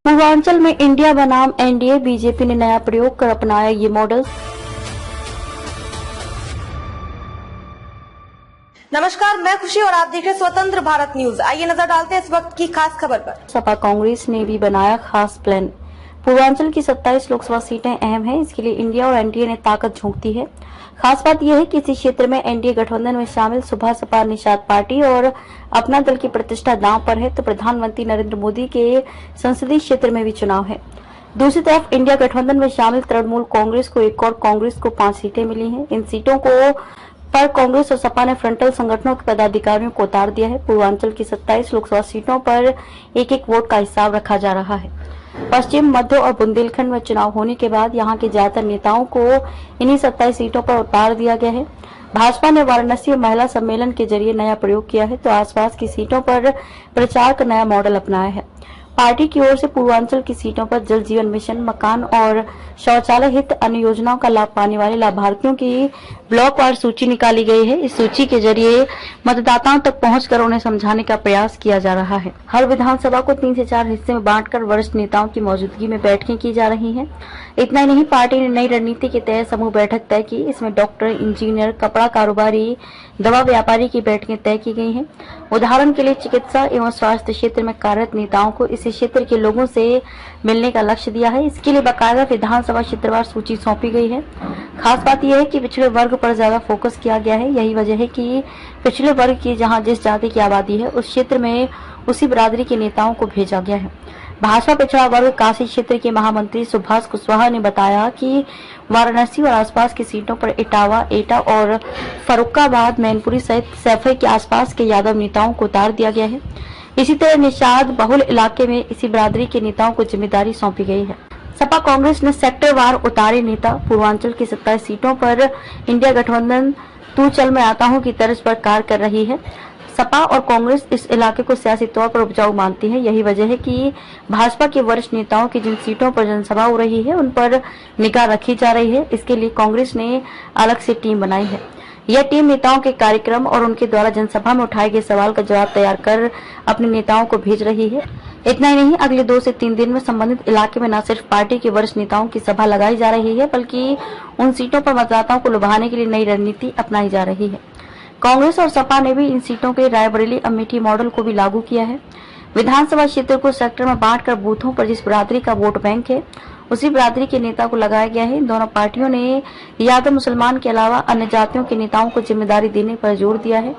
पूर्वांचल में इंडिया बनाम NDA, BJP ने नया प्रयोग कर अपनाया ये मॉडल। नमस्कार, मैं खुशी और आप देख रहे हैं स्वतंत्र भारत न्यूज। आइए नजर डालते हैं इस वक्त की खास खबर पर। सपा कांग्रेस ने भी बनाया खास प्लान। पूर्वांचल की 27 लोकसभा सीटें अहम हैं, इसके लिए इंडिया और एनडीए ने ताकत झोंक दी है। खास बात यह है कि इसी क्षेत्र में एनडीए गठबंधन में शामिल सुबह सपा निषाद पार्टी और अपना दल की प्रतिष्ठा दांव पर है, तो प्रधानमंत्री नरेंद्र मोदी के संसदीय क्षेत्र में भी चुनाव है। दूसरी तरफ इंडिया गठबंधन में शामिल तृणमूल कांग्रेस को एक और कांग्रेस को 5 सीटें मिली हैं। इन सीटों को पर कांग्रेस और सपा ने फ्रंटल संगठनों के पदाधिकारियों को उतार दिया है। पूर्वांचल की 27 लोकसभा सीटों पर एक एक वोट का हिसाब रखा जा रहा है। पश्चिम, मध्य और बुंदेलखंड में चुनाव होने के बाद यहां के ज्यादातर नेताओं को इन्हीं 27 सीटों पर उतार दिया गया है। भाजपा ने वाराणसी महिला सम्मेलन के जरिए नया प्रयोग किया है, तो आसपास की सीटों पर प्रचार का नया मॉडल अपनाया है। पार्टी की ओर से पूर्वांचल की सीटों पर जल जीवन मिशन, मकान और शौचालय हित अन्य योजनाओं का लाभ पाने वाले लाभार्थियों की ब्लॉकवार सूची निकाली गई है। इस सूची के जरिए मतदाताओं तक पहुंचकर उन्हें समझाने का प्रयास किया जा रहा है। हर विधानसभा को 3 से 4 हिस्से में बांटकर वरिष्ठ नेताओं की मौजूदगी में बैठकें की जा रही हैं। इतना ही नहीं, पार्टी ने नई रणनीति के तहत समूह बैठक तय की। इसमें डॉक्टर, इंजीनियर, कपड़ा कारोबारी, दवा व्यापारी की बैठकें तय की गई हैं। उदाहरण के लिए चिकित्सा एवं स्वास्थ्य क्षेत्र में कार्यरत नेताओं को इस क्षेत्र के लोगों से मिलने का लक्ष्य दिया है। इसके लिए बाकायदा विधानसभा क्षेत्रवार सूची सौंपी गई है। खास बात यह है कि पिछड़े वर्ग पर ज्यादा फोकस किया गया है। यही वजह है कि पिछड़े वर्ग की जहां जिस जाति की आबादी है, उस क्षेत्र में उसी बिरादरी के नेताओं को भेजा गया है। भाजपा पिछड़ा वर्ग काशी क्षेत्र के महामंत्री सुभाष कुशवाहा ने बताया कि वाराणसी और आसपास की सीटों पर इटावा, एटा और फर्रुखाबाद, मैनपुरी सहित सैफई के आसपास के यादव नेताओं को उतार दिया गया है। इसी तरह निषाद बहुल इलाके में इसी बिरादरी के नेताओं को जिम्मेदारी सौंपी गई है। सपा कांग्रेस ने सेक्टरवार उतारे नेता। पूर्वांचल की 27 सीटों पर इंडिया गठबंधन तू चल मैं आता हूं की तर्ज पर कार्य कर रही है। सपा और कांग्रेस इस इलाके को सियासी तौर पर उपजाऊ मानती है। यही वजह है कि भाजपा के वरिष्ठ नेताओं की जिन सीटों पर जनसभा हो रही है, उन पर निगाह रखी जा रही है। इसके लिए कांग्रेस ने अलग से टीम बनाई है। यह टीम नेताओं के कार्यक्रम और उनके द्वारा जनसभा में उठाए गए सवाल का जवाब तैयार कर अपने नेताओं को भेज रही है। इतना ही नहीं, अगले 2 से 3 दिन में संबंधित इलाके में न सिर्फ पार्टी के वरिष्ठ नेताओं की सभा लगाई जा रही है, बल्कि उन सीटों पर मतदाताओं को लुभाने के लिए नई रणनीति अपनाई जा रही है। कांग्रेस और सपा ने भी इन सीटों के रायबरेली अमेठी मॉडल को भी लागू किया है। विधानसभा क्षेत्र को सेक्टर में बांटकर बूथों पर जिस बिरादरी का वोट बैंक है, उसी बिरादरी के नेता को लगाया गया है। दोनों पार्टियों ने यादव मुसलमान के अलावा अन्य जातियों के नेताओं को जिम्मेदारी देने पर जोर दिया है।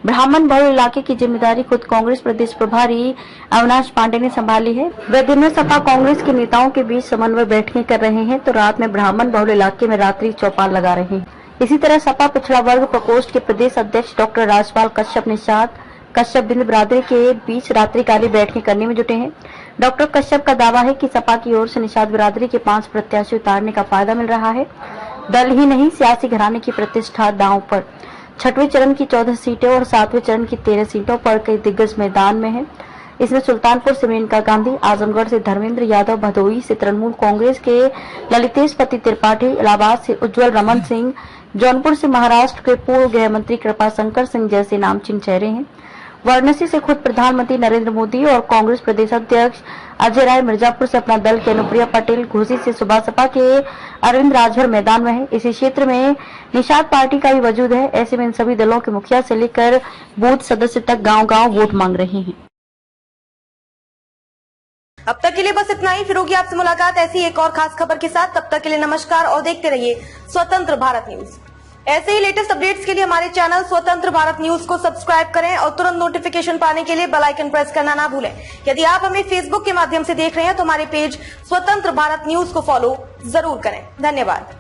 ब्राह्मण बहुल इलाके की जिम्मेदारी खुद कांग्रेस प्रदेश प्रभारी अविनाश पांडे ने संभाली है। वे दिन में सपा कांग्रेस के नेताओं के बीच समन्वय बैठकें कर रहे हैं, तो रात में ब्राह्मण बहुल इलाके में रात्रि चौपाल लगा रहे हैं। इसी तरह सपा पिछड़ा वर्ग प्रकोष्ठ के प्रदेश अध्यक्ष डॉक्टर राजपाल कश्यप निषाद कश्यप बिंद बिरादरी के बीच रात्रिकालीन बैठकें करने में जुटे हैं। डॉक्टर कश्यप का दावा है कि सपा की ओर से निषाद बिरादरी के 5 प्रत्याशी उतारने का फायदा मिल रहा है। दल ही नहीं, सियासी घराने की प्रतिष्ठा दांव पर। 6वें चरण की 14 सीटें और 7वें चरण की 13 सीटों पर कई दिग्गज मैदान में हैं। इसमें सुल्तानपुर से मेनका गांधी, आजमगढ़ से धर्मेंद्र यादव, भदोही से तृणमूल कांग्रेस के ललितेश पति त्रिपाठी, इलाहाबाद से उज्जवल रमन सिंह, जौनपुर से महाराष्ट्र के पूर्व गृह मंत्री कृपाशंकर सिंह जैसे नामचीन चेहरे हैं। वाराणसी से खुद प्रधानमंत्री नरेंद्र मोदी और कांग्रेस प्रदेश अध्यक्ष अजय राय, मिर्जापुर से अपना दल की अनुप्रिया पटेल, घोसी से सुबह सपा के अरविंद राजभर मैदान में है। इसी क्षेत्र में निषाद पार्टी का भी वजूद है। ऐसे में इन सभी दलों के मुखिया से लेकर बूथ सदस्य तक गांव-गांव वोट मांग रहे हैं। अब तक के लिए बस इतना ही। फिर होगी आपसे मुलाकात ऐसी एक और खास खबर के साथ। तब तक के लिए नमस्कार और देखते रहिए स्वतंत्र भारत न्यूज। ऐसे ही लेटेस्ट अपडेट्स के लिए हमारे चैनल स्वतंत्र भारत न्यूज को सब्सक्राइब करें और तुरंत नोटिफिकेशन पाने के लिए बेल आइकन प्रेस करना ना भूलें। यदि आप हमें फेसबुक के माध्यम से देख रहे हैं तो हमारे पेज स्वतंत्र भारत न्यूज को फॉलो जरूर करें। धन्यवाद।